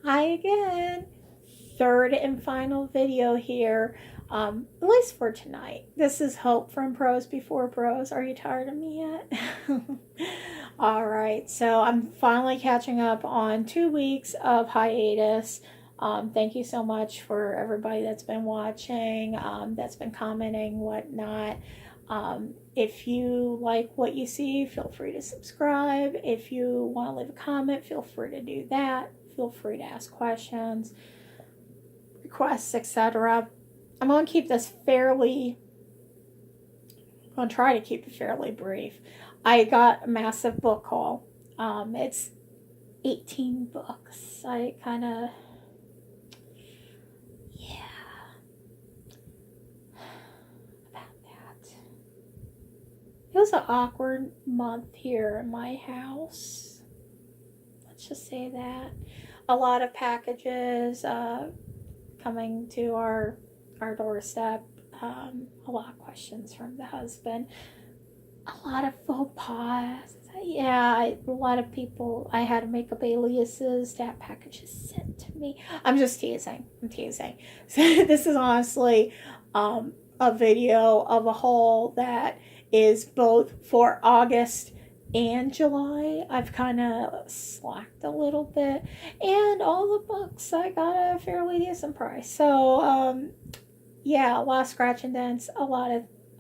Hi again. Third and final video here, at least for tonight. This is Hope from Pros Before Bros. Are you tired of me yet? All right, so I'm finally catching up on 2 weeks of hiatus. Thank you so much for everybody that's been watching, that's been commenting, whatnot. If you like what you see, feel free to subscribe. If you want to leave a comment, feel free to do that. Feel free to ask questions, requests, etc. I'm going to try to keep it fairly brief. I got a massive book haul. It's 18 books. I kind of, about that. It was an awkward month here in my house. Let's just say that. A lot of packages coming to our doorstep. A lot of questions from the husband. A lot of faux pas. Yeah, a lot of people. I had to make up aliases to have packages sent to me. I'm just teasing. I'm teasing. So this is honestly a video of a haul that is both for August and July. I've kind of slacked a little bit, and all the books I got a fairly decent price. So yeah, a lot of scratch and dents, a lot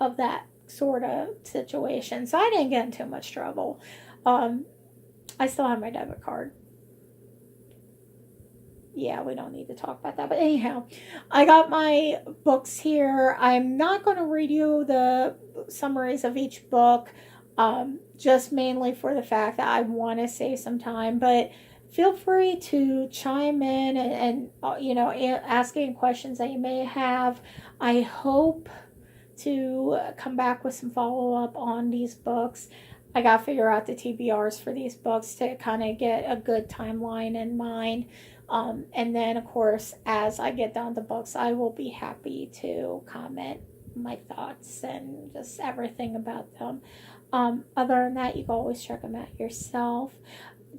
of that sort of situation. So I didn't get in too much trouble. I still have my debit card. Yeah, we don't need to talk about that. But anyhow, I got my books here. I'm not going to read you the summaries of each book, just mainly for the fact that I want to save some time. But feel free to chime in and asking questions that you may have. I hope to come back with some follow-up on these books. I got to figure out the TBRs for these books to kind of get a good timeline in mind. And then, of course, as I get down the books, I will be happy to comment my thoughts and just everything about them. Other than that, you can always check them out yourself.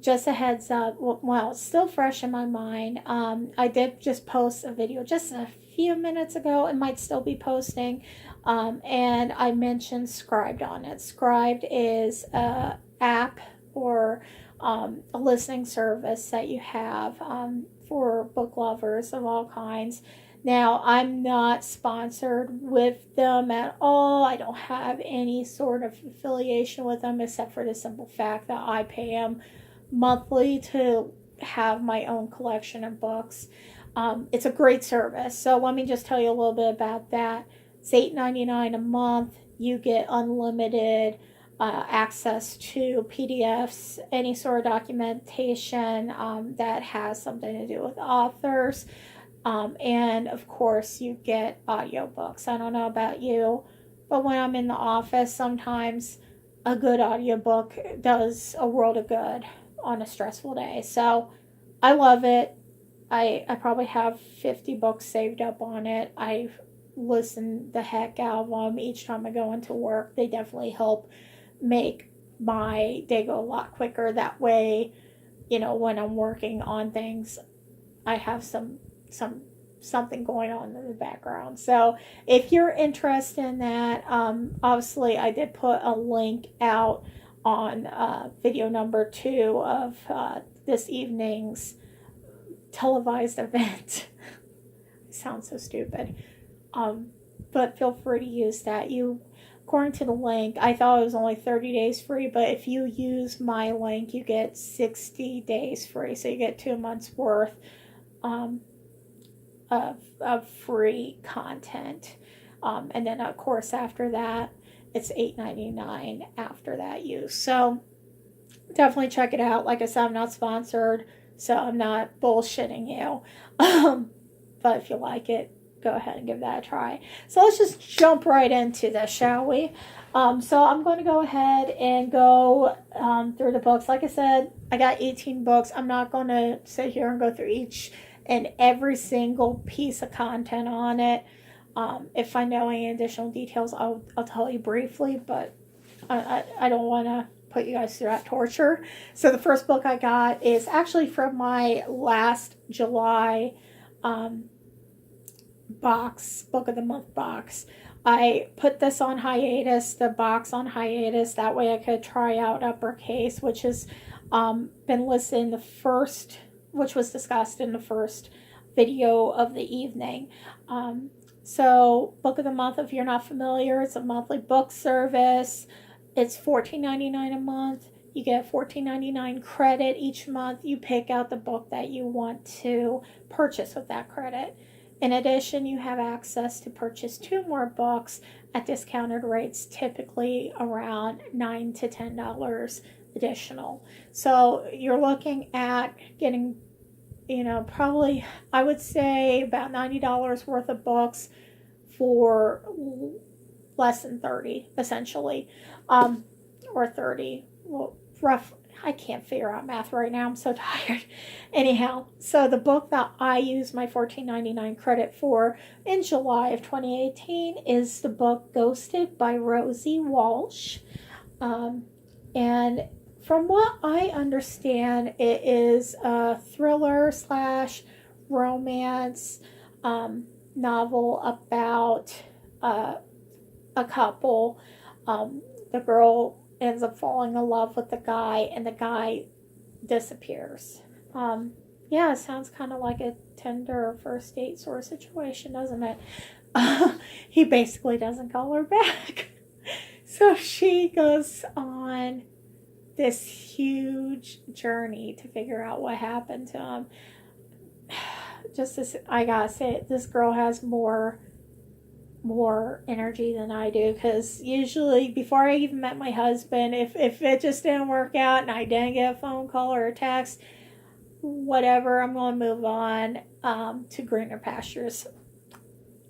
Just a heads up, well, it's still fresh in my mind. I did just post a video just a few minutes ago. It might still be posting. And I mentioned Scribed on it. Scribed is a app or a listening service that you have for book lovers of all kinds. Now, I'm not sponsored with them at all. I don't have any sort of affiliation with them except for the simple fact that I pay them monthly to have my own collection of books. It's a great service. So let me just tell you a little bit about that. It's $8.99 a month. You get unlimited access to PDFs, any sort of documentation that has something to do with authors. And of course, you get audiobooks. I don't know about you, but when I'm in the office, sometimes a good audiobook does a world of good on a stressful day. So I love it. I probably have 50 books saved up on it. I've listened the heck out of them each time I go into work. They definitely help make my day go a lot quicker. That way, when I'm working on things, I have something going on in the background. So if you're interested in that, obviously I did put a link out on video number 2 of this evening's televised event. Sounds so stupid. But feel free to use that. According to the link, I thought it was only 30 days free, but if you use my link, you get 60 days free. So you get 2 months worth of free content. And then, of course, after that, it's $8.99 after that use. So definitely check it out. Like I said, I'm not sponsored, so I'm not bullshitting you. But if you like it, go ahead and give that a try. So let's just jump right into this, shall we? So I'm going to go ahead and go through the books. Like I said, I got 18 books. I'm not going to sit here and go through each and every single piece of content on it. If I know any additional details, I'll tell you briefly, but I don't want to put you guys through that torture. So the first book I got is actually from my last July book of the month box. I put this on hiatus, the box on hiatus, that way I could try out Uppercase, which has been listed in the first, which was discussed in the first video of the evening. So book of the month, if you're not familiar, it's a monthly book service. It's $14.99 a month. You get $14.99 credit each month. You pick out the book that you want to purchase with that credit. In addition, you have access to purchase 2 more books at discounted rates, typically around $9 to $10 additional. So you're looking at getting, probably, I would say about $90 worth of books for less than 30, essentially, or 30, well, rough. I can't figure out math right now. I'm so tired. Anyhow, so the book that I used my $14.99 credit for in July of 2018 is the book Ghosted by Rosie Walsh. And from what I understand, it is a thriller / romance novel about a couple. The girl ends up falling in love with the guy, and the guy disappears. Yeah, it sounds kind of like a Tinder or first date sort of situation, doesn't it? He basically doesn't call her back. So she goes on this huge journey to figure out what happened to him. Just this, I gotta say, this girl has more energy than I do, because usually before I even met my husband, if it just didn't work out and I didn't get a phone call or a text, whatever, I'm going to move on to greener pastures.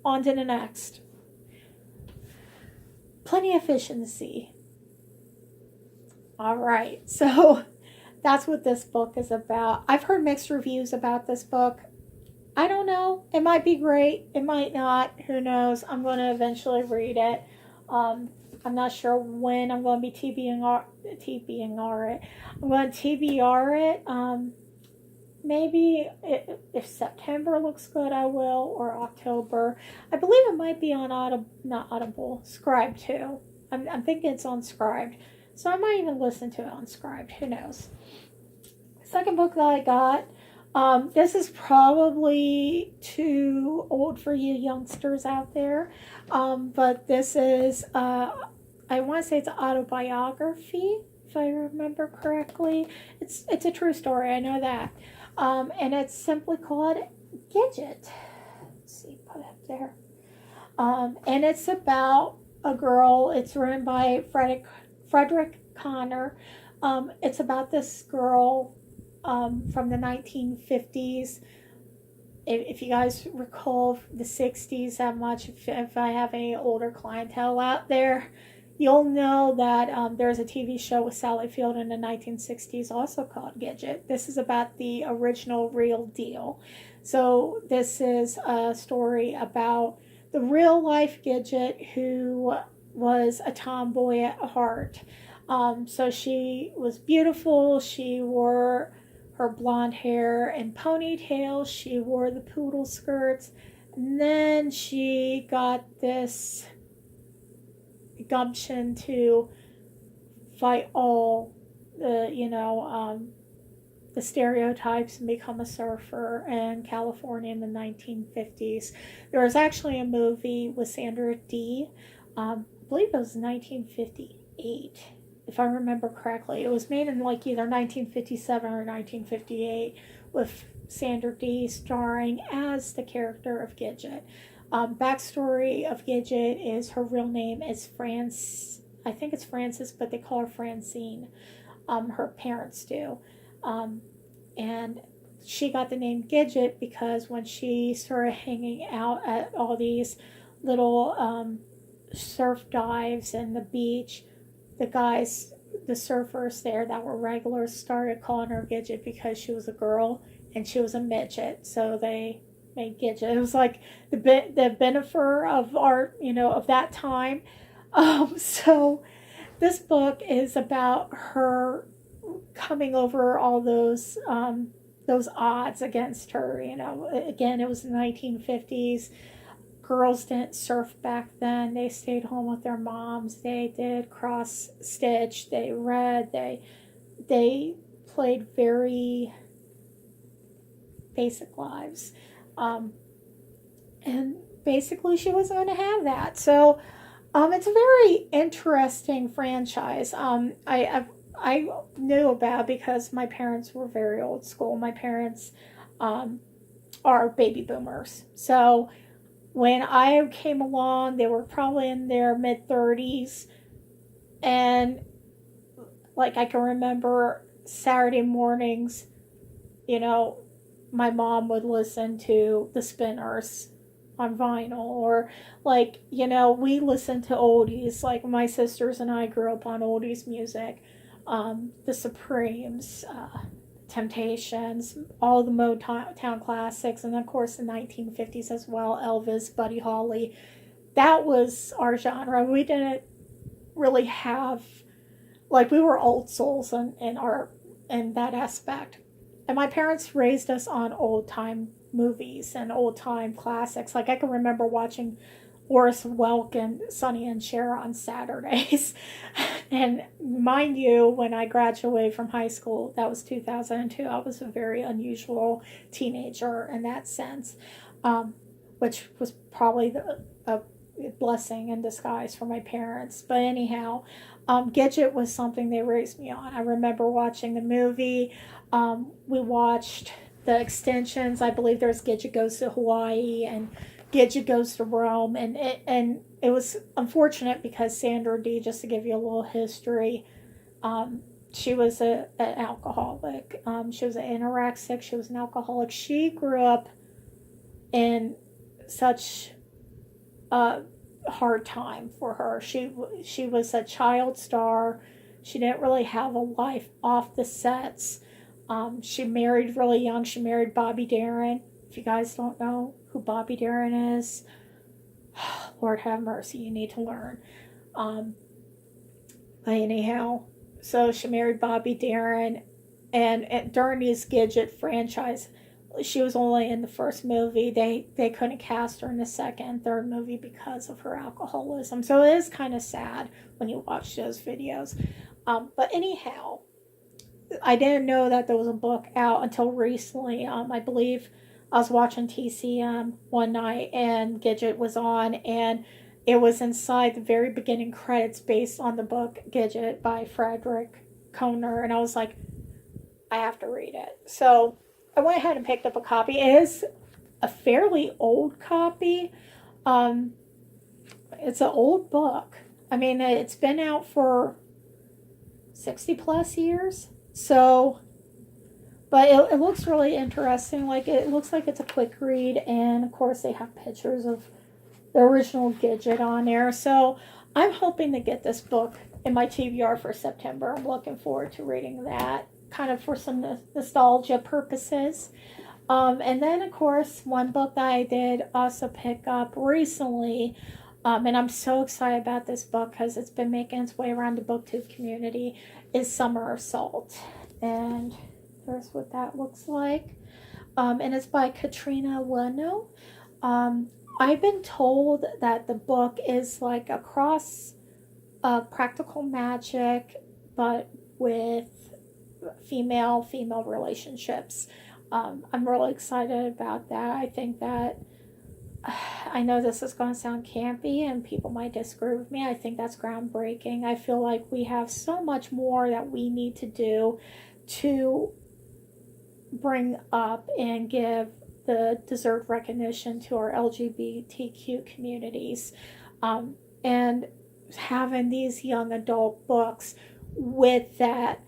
On to the next. Plenty of fish in the sea. All right, so that's what this book is about. I've heard mixed reviews about this book. I don't know. It might be great. It might not. Who knows? I'm going to eventually read it. I'm not sure when I'm going to be TBR it. I'm going to TBR it. Maybe if September looks good, I will, or October. I believe it might be on Audible, Scribd too. I'm thinking it's on Scribd. So I might even listen to it on Scribd. Who knows? Second book that I got. This is probably too old for you youngsters out there, but this is, I want to say it's an autobiography, if I remember correctly. It's a true story, I know that, and it's simply called Gidget. Let's see, put it up there, and it's about a girl. It's written by Frederick Connor. It's about this girl from the 1950s. If you guys recall the 60s that much, if I have any older clientele out there, you'll know that there's a TV show with Sally Field in the 1960s also called Gidget. This is about the original real deal. So this is a story about the real life Gidget, who was a tomboy at heart. So she was beautiful. She wore her blonde hair and ponytail. She wore the poodle skirts. And then she got this gumption to fight all the, the stereotypes and become a surfer in California in the 1950s. There was actually a movie with Sandra Dee. I believe it was 1958. If I remember correctly. It was made in like either 1957 or 1958 with Sandra Dee starring as the character of Gidget. Backstory of Gidget is her real name is I think it's Frances, but they call her Francine. Her parents do. And she got the name Gidget because when she started hanging out at all these little surf dives and the beach, the guys, the surfers there that were regulars started calling her Gidget because she was a girl and she was a midget. So they made Gidget. It was like the benefit of art, of that time. So this book is about her coming over all those odds against her. You know, again, it was the 1950s. Girls didn't surf back then. They stayed home with their moms. They did cross stitch. They read. They played very basic lives. And basically, she wasn't going to have that. So, it's a very interesting franchise. I knew about because my parents were very old school. My parents are baby boomers. So when I came along, they were probably in their mid-30s. And like I can remember Saturday mornings, you know, my mom would listen to the Spinners on vinyl, or like, you know, we listened to oldies. Like my sisters and I grew up on oldies music. The Supremes, Temptations, all the Motown classics, and of course the 1950s as well. Elvis, Buddy Holly. That was our genre. We didn't really have, like, we were old souls in that aspect. And my parents raised us on old time movies and old time classics. Like I can remember watching Horace Welk and Sonny and Cher on Saturdays. And mind you, when I graduated from high school, that was 2002, I was a very unusual teenager in that sense, which was probably a blessing in disguise for my parents. But anyhow, Gidget was something they raised me on. I remember watching the movie. We watched the extensions. I believe there's Gidget Goes to Hawaii and Gidget Goes to Rome, and it was unfortunate because Sandra Dee, just to give you a little history, she was an alcoholic. She was an anorexic. She was an alcoholic. She grew up in such a hard time for her. She was a child star. She didn't really have a life off the sets. She married really young. She married Bobby Darin. If you guys don't know who Bobby Darin is, Lord have mercy, you need to learn. Anyhow, so she married Bobby Darin, and during this Gidget franchise, she was only in the first movie. They couldn't cast her in the second and third movie because of her alcoholism. So it is kind of sad when you watch those videos. But anyhow, I didn't know that there was a book out until recently. I believe I was watching TCM one night and Gidget was on, and it was inside the very beginning credits based on the book Gidget by Frederick Kohner, and I was like, I have to read it. So I went ahead and picked up a copy. It is a fairly old copy. It's an old book. I mean, it's been out for 60 plus years. So, but it looks really interesting. Like, it looks like it's a quick read. And, of course, they have pictures of the original Gidget on there. So, I'm hoping to get this book in my TBR for September. I'm looking forward to reading that, kind of for some nostalgia purposes. And then, of course, one book that I did also pick up recently, and I'm so excited about this book because it's been making its way around the booktube community, is Summer Assault. And here's what that looks like. And it's by Katrina Leno. I've been told that the book is like a cross practical magic, but with female relationships. I'm really excited about that. I think that, I know this is going to sound campy and people might disagree with me. I think that's groundbreaking. I feel like we have so much more that we need to do to bring up and give the deserved recognition to our LGBTQ communities. And having these young adult books with that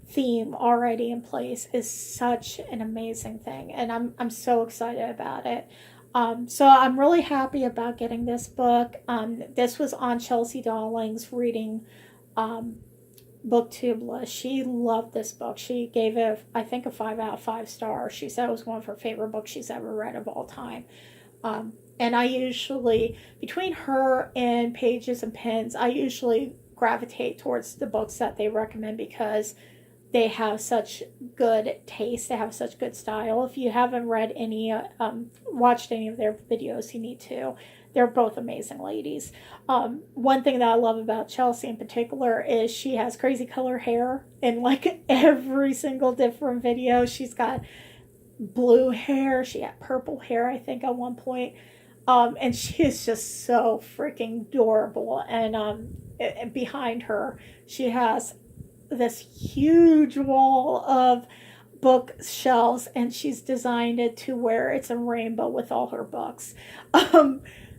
theme already in place is such an amazing thing, and I'm so excited about it. So I'm really happy about getting this book. This was on Chelsea Dalling's reading booktube list. She loved this book. She gave it, I think, a 5 out of 5 stars. She said it was one of her favorite books she's ever read of all time. And I usually, between her and Pages and Pens, I usually gravitate towards the books that they recommend because they have such good taste. They have such good style. If you haven't read any, watched any of their videos, you need to. They're both amazing ladies. One thing that I love about Chelsea in particular is she has crazy color hair in like every single different video. She's got blue hair. She had purple hair, I think, at one point. And she is just so freaking adorable. And behind her, she has this huge wall of bookshelves, and she's designed it to where it's a rainbow with all her books.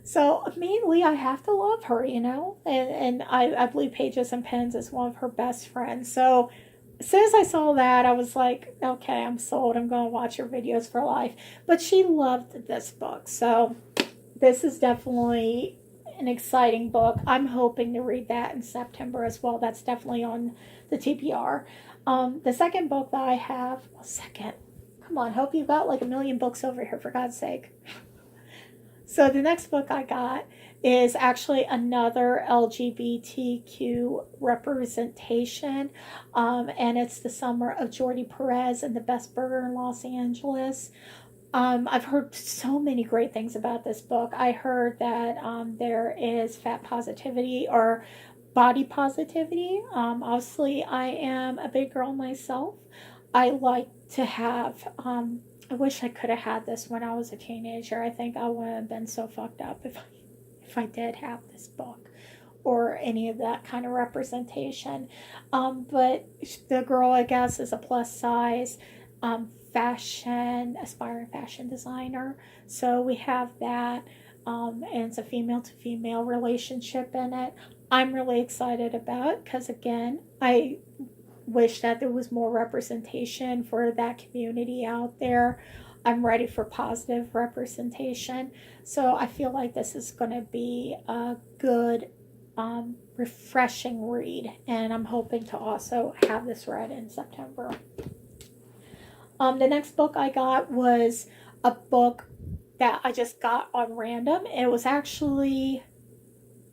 So mainly I have to love her, you know, and I believe Pages and Pens is one of her best friends. So as soon as I saw that, I was like, okay, I'm sold. I'm going to watch her videos for life. But she loved this book. So this is definitely an exciting book. I'm hoping to read that in September as well. That's definitely on the TBR. The second book that I have, come on, hope you've got like a million books over here, for God's sake. So the next book I got is actually another LGBTQ representation, and it's The Summer of Jordi Perez and the Best Burger in Los Angeles. I've heard so many great things about this book. I heard that there is fat positivity or body positivity. Obviously, I am a big girl myself. I like to have, I wish I could have had this when I was a teenager. I think I would have been so fucked up if I did have this book or any of that kind of representation. But the girl, I guess, is a plus size aspiring fashion designer. So we have that, and it's a female to female relationship in it. I'm really excited about because, again, I wish that there was more representation for that community out there. I'm ready for positive representation. So I feel like this is going to be a good, refreshing read. And I'm hoping to also have this read in September. The next book I got was a book that I just got on random. It was actually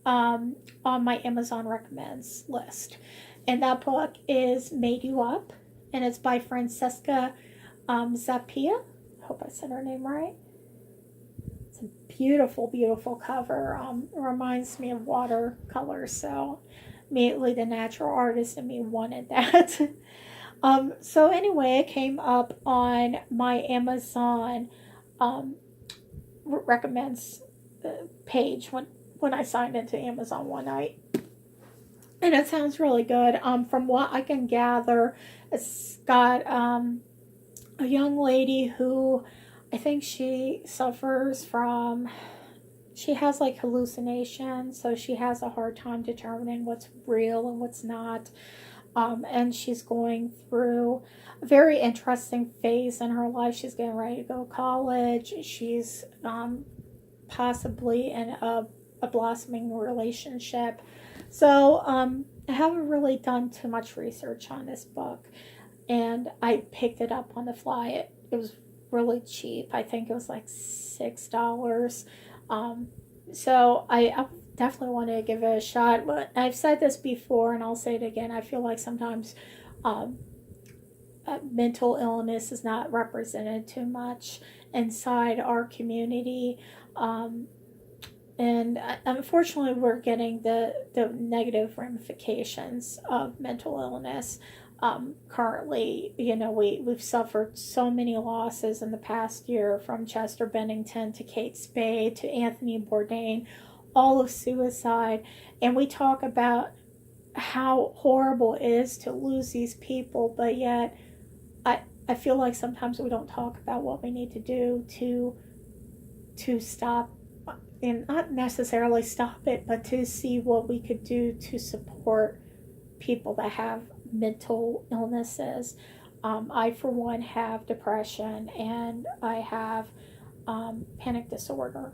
on my Amazon recommends list. And that book is Made You Up, and it's by Francesca Zappia. I hope I said her name right. It's a beautiful, beautiful cover. It reminds me of watercolors, so immediately the natural artist in me wanted that. So anyway, it came up on my Amazon recommends page when I signed into Amazon one night. And it sounds really good. From what I can gather, it's got a young lady who I think she suffers from, she has like hallucinations, so she has a hard time determining what's real and what's not. And she's going through a very interesting phase in her life. She's getting ready to go to college. She's possibly in a blossoming relationship. So I haven't really done too much research on this book, and I picked it up on the fly. It was really cheap. I think it was like $6. So I definitely want to give it a shot. But I've said this before, and I'll say it again. I feel like sometimes mental illness is not represented too much inside our community. And unfortunately, we're getting the negative ramifications of mental illness. Currently, you know, we've suffered so many losses in the past year, from Chester Bennington to Kate Spade to Anthony Bourdain, all of suicide. And we talk about how horrible it is to lose these people, but yet I feel like sometimes we don't talk about what we need to do to stop, and not necessarily stop it, but to see what we could do to support people that have mental illnesses. I, for one, have depression, and I have panic disorder.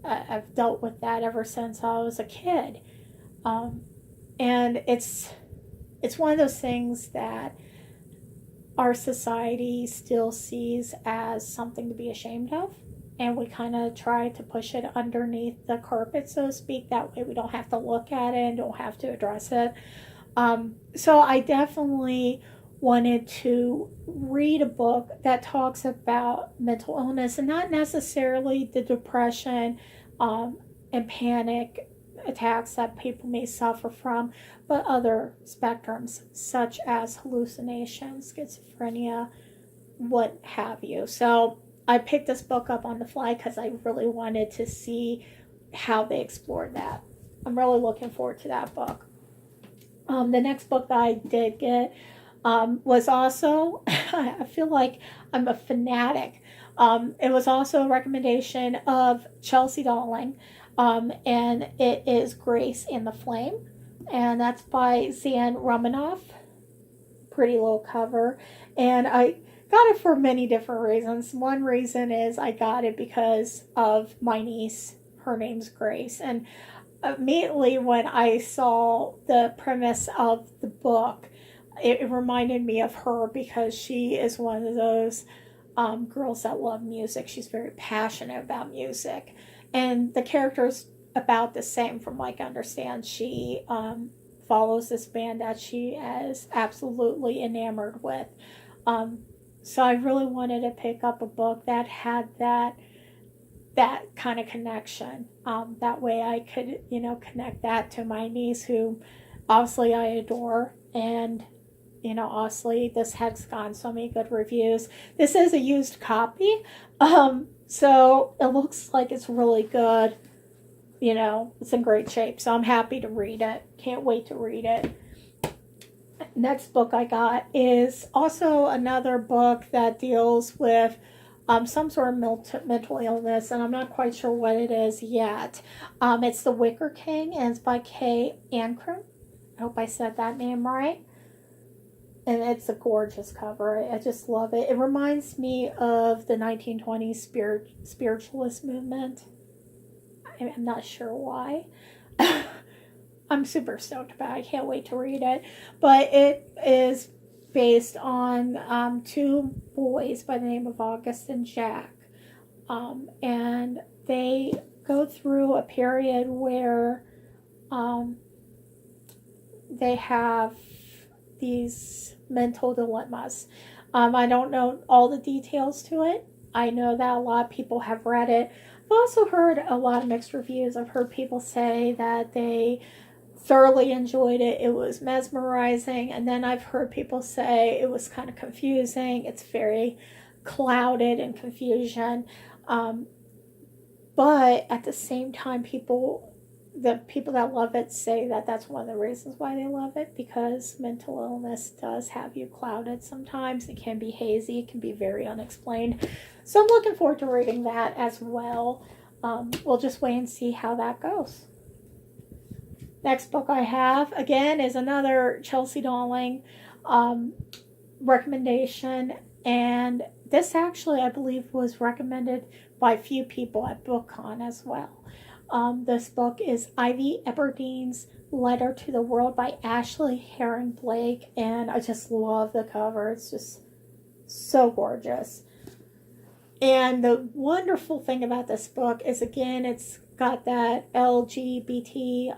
I've dealt with that ever since I was a kid. And it's one of those things that our society still sees as something to be ashamed of. and we kind of try to push it underneath the carpet, so to speak. That way we don't have to look at it and don't have to address it. So I definitely wanted to read a book that talks about mental illness, and not necessarily the depression and panic attacks that people may suffer from, but other spectrums such as hallucinations, schizophrenia, what have you. So I picked this book up on the fly because I really wanted to see how they explored that. I'm really looking forward to that book. The next book that I did get was also, I feel like I'm a fanatic. It was also a recommendation of Chelsea Dowling, and it is Grace in the Flame, and that's by Zan Romanoff. Pretty little cover, and I got it for many different reasons. One reason is I got it because of my niece. Her name's Grace, and immediately when I saw the premise of the book, it reminded me of her because she is one of those girls that love music. She's very passionate about music, and the character's about the same from what I understand. She follows this band that she is absolutely enamored with. So I really wanted to pick up a book that had that kind of connection. That way I could, connect that to my niece, who obviously I adore. And, obviously this has gotten so many good reviews. This is a used copy. So it looks like it's really good. It's in great shape. So I'm happy to read it. Can't wait to read it. Next book I got is also another book that deals with some sort of mental illness, and I'm not quite sure what it is yet. It's The Wicker King, and it's by Kay Ancrum. I hope I said that name right. And it's a gorgeous cover. I just love it. It reminds me of the 1920s spiritualist movement. I'm not sure why. I'm super stoked about it. I can't wait to read it. But it is based on two boys by the name of August and Jack. And they go through a period where they have these mental dilemmas. I don't know all the details to it. I know that a lot of people have read it. I've also heard a lot of mixed reviews. I've heard people say that they thoroughly enjoyed it. It was mesmerizing. And then I've heard people say it was kind of confusing. It's very clouded in confusion. But at the same time, the people that love it say that that's one of the reasons why they love it, because mental illness does have you clouded sometimes. It can be hazy. It can be very unexplained. So I'm looking forward to reading that as well. We'll just wait and see how that goes. Next book I have, again, is another Chelsea Dowling recommendation. And this actually, I believe, was recommended by a few people at BookCon as well. This book is Ivy Aberdeen's Letter to the World by Ashley Herring Blake. And I just love the cover. It's just so gorgeous. And the wonderful thing about this book is, again, it's got that LGBTQ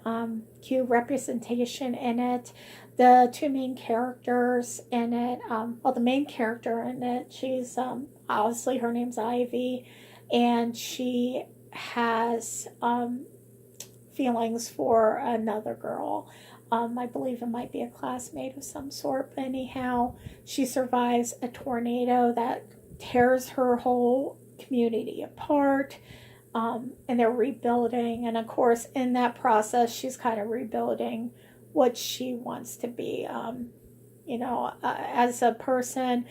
representation in it. The two main characters in it, the main character in it, she's obviously, her name's Ivy, and she has feelings for another girl. I believe it might be a classmate of some sort, but anyhow, she survives a tornado that tears her whole community apart, and they're rebuilding. And of course, in that process, she's kind of rebuilding what she wants to be, as a person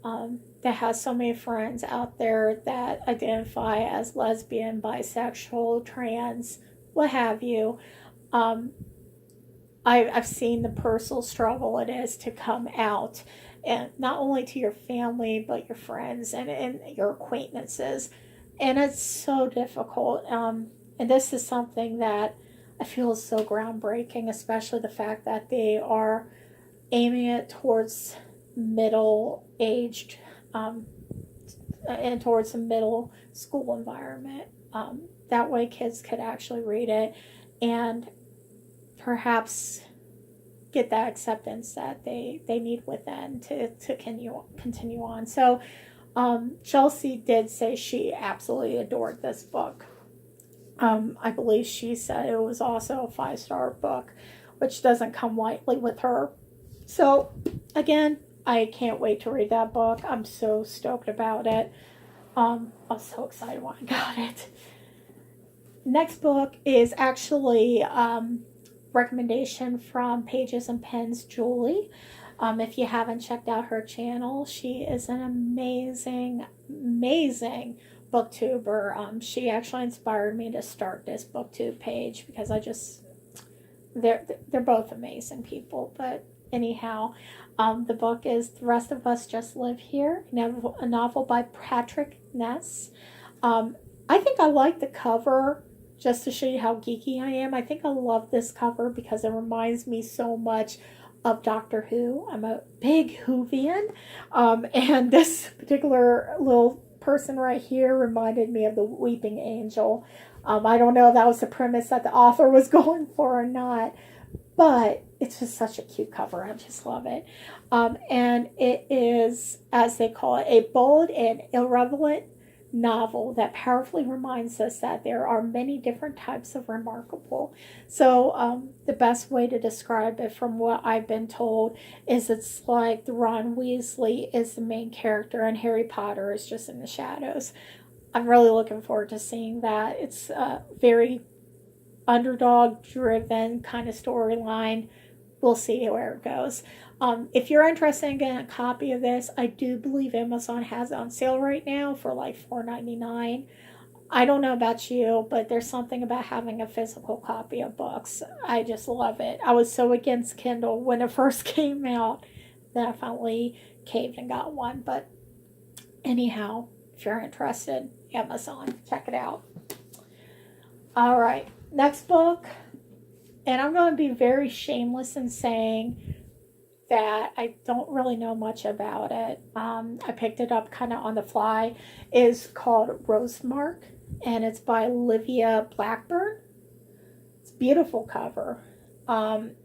that has so many friends out there that identify as lesbian, bisexual, trans, what have you. I've seen the personal struggle it is to come out, and not only to your family, but your friends and your acquaintances. And it's so difficult. And this is something that I feel is so groundbreaking, especially the fact that they are aiming it towards middle-aged and towards the middle school environment. That way kids could actually read it and perhaps get that acceptance that they need within to continue on. So Chelsea did say she absolutely adored this book. I believe she said it was also a 5-star book, which doesn't come lightly with her. So again, I can't wait to read that book. I'm so stoked about it. I was so excited when I got it. Next book is actually recommendation from Pages and Pens Julie. If you haven't checked out her channel, she is an amazing booktuber. She actually inspired me to start this booktube page because they're both amazing people. But anyhow, the book is The Rest of Us Just Live Here, a novel by Patrick Ness. I think I like the cover. Just to show you how geeky I am, I think I love this cover because it reminds me so much of Doctor Who. I'm a big Whovian, and this particular little person right here reminded me of the Weeping Angel. I don't know if that was the premise that the author was going for or not, but it's just such a cute cover. I just love it. And it is, as they call it, a bold and irreverent novel that powerfully reminds us that there are many different types of remarkable. So the best way to describe it from what I've been told is it's like Ron Weasley is the main character and Harry Potter is just in the shadows. I'm really looking forward to seeing that. It's a very underdog driven kind of storyline. We'll see where it goes. If you're interested in getting a copy of this, I do believe Amazon has it on sale right now for like $4.99. I don't know about you, but there's something about having a physical copy of books. I just love it. I was so against Kindle when it first came out that I finally caved and got one. But anyhow, if you're interested, Amazon, check it out. All right, next book. And I'm going to be very shameless in saying that I don't really know much about it. I picked it up kind of on the fly. It's called Rosemark, and it's by Olivia Blackburn. It's a beautiful cover. And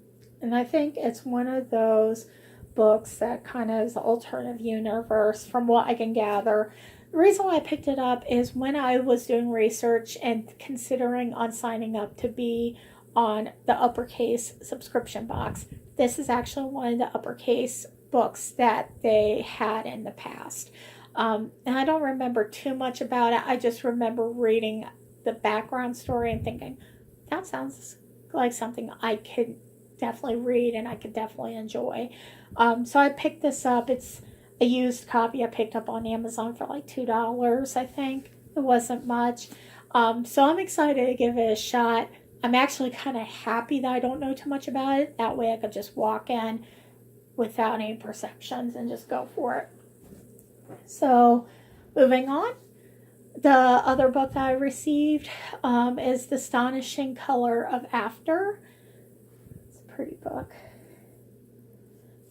I think it's one of those books that kind of is the alternative universe from what I can gather. The reason why I picked it up is when I was doing research and considering on signing up to be on the Uppercase subscription box. This is actually one of the Uppercase books that they had in the past. And I don't remember too much about it. I just remember reading the background story and thinking, that sounds like something I could definitely read and I could definitely enjoy. So I picked this up. It's a used copy I picked up on Amazon for like $2, I think. It wasn't much. So I'm excited to give it a shot. I'm actually kind of happy that I don't know too much about it. That way I could just walk in without any perceptions and just go for it. So, moving on. The other book that I received is The Astonishing Color of After. It's a pretty book.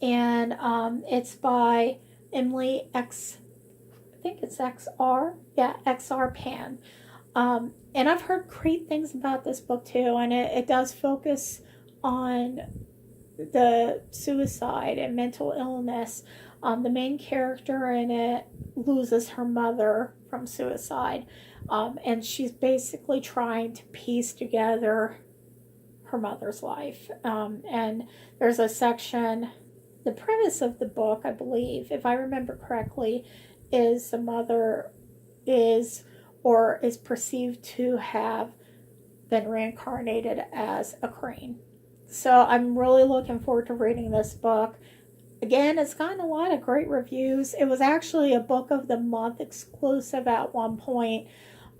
And it's by Emily X. I think it's XR. Yeah, XR Pan. And I've heard great things about this book too, and it does focus on the suicide and mental illness. The main character in it loses her mother from suicide, and she's basically trying to piece together her mother's life. And there's a section, the premise of the book, I believe, if I remember correctly, is the mother is perceived to have been reincarnated as a crane. So I'm really looking forward to reading this book. Again, it's gotten a lot of great reviews. It was actually a book of the month exclusive at one point.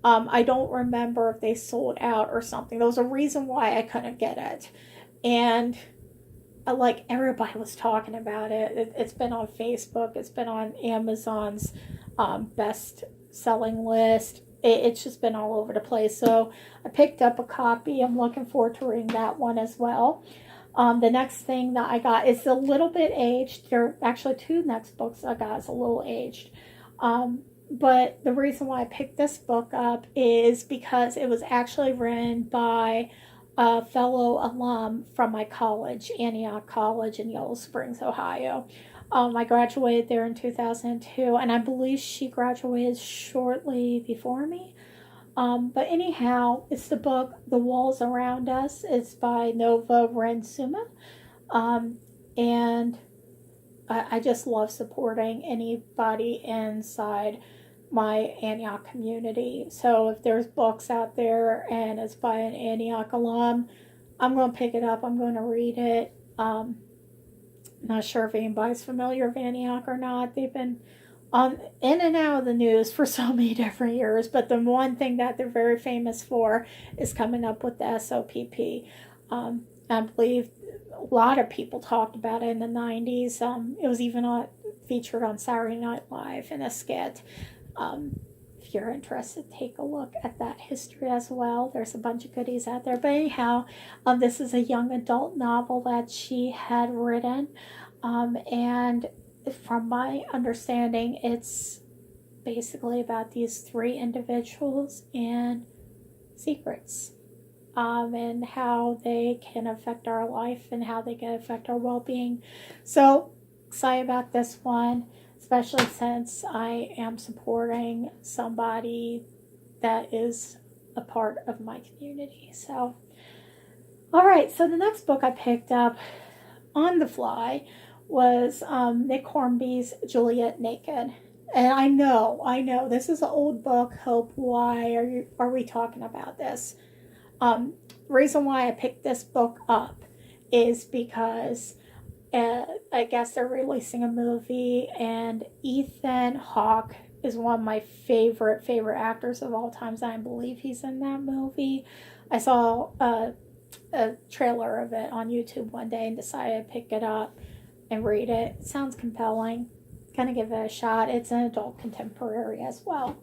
I don't remember if they sold out or something. There was a reason why I couldn't get it. And like everybody was talking about it. It's been on Facebook. It's been on Amazon's best selling list. It's just been all over the place. So I picked up a copy. I'm looking forward to reading that one as well. The next thing that I got is a little bit aged. There are actually two next books I got is a little aged. But the reason why I picked this book up is because it was actually written by a fellow alum from my college, Antioch College in Yellow Springs, Ohio. I graduated there in 2002, and I believe she graduated shortly before me. But anyhow, it's the book The Walls Around Us. It's by Nova Rensuma. And I just love supporting anybody inside my Antioch community. So if there's books out there and it's by an Antioch alum, I'm going to pick it up. I'm going to read it. Not sure if anybody's familiar with Antioch or not. They've been on in and out of the news for so many different years, but the one thing that they're very famous for is coming up with the SOPP. I believe a lot of people talked about it in the 90s. It was even featured on Saturday Night Live in a skit. If you're interested, take a look at that history as well. There's a bunch of goodies out there. But anyhow, this is a young adult novel that she had written. And from my understanding, it's basically about these three individuals and secrets. And how they can affect our life and how they can affect our well-being. So excited about this one, especially since I am supporting somebody that is a part of my community. So, all right, so the next book I picked up on the fly was Nick Hornby's Juliet Naked. And I know, this is an old book. Hope, why are we talking about this? Reason why I picked this book up is because I guess they're releasing a movie, and Ethan Hawke is one of my favorite actors of all times. I believe he's in that movie. I saw a trailer of it on YouTube one day and decided to pick it up and read it. It sounds compelling. Gonna give it a shot. It's an adult contemporary as well.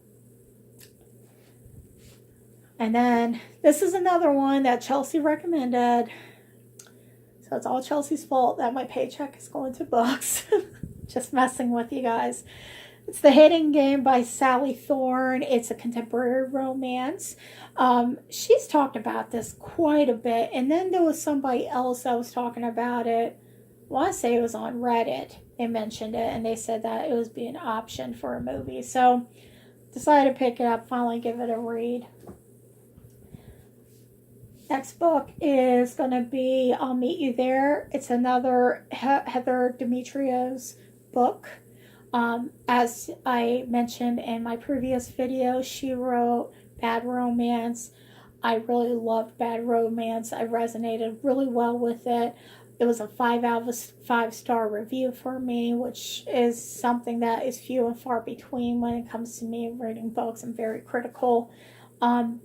And then this is another one that Chelsea recommended. So it's all Chelsea's fault that my paycheck is going to books. Just messing with you guys. It's The Hidden Game by Sally Thorne. It's a contemporary romance. She's talked about this quite a bit. And then there was somebody else that was talking about it. I want to say it was on Reddit. They mentioned it and they said that it was being optioned for a movie. So decided to pick it up, finally give it a read. Next book is going to be I'll Meet You There. It's another Heather Demetriou's book. As I mentioned in my previous video, she wrote Bad Romance. I really loved Bad Romance. I resonated really well with it. It was a 5 out of 5 star review for me, which is something that is few and far between when it comes to me reading books. I'm very critical. So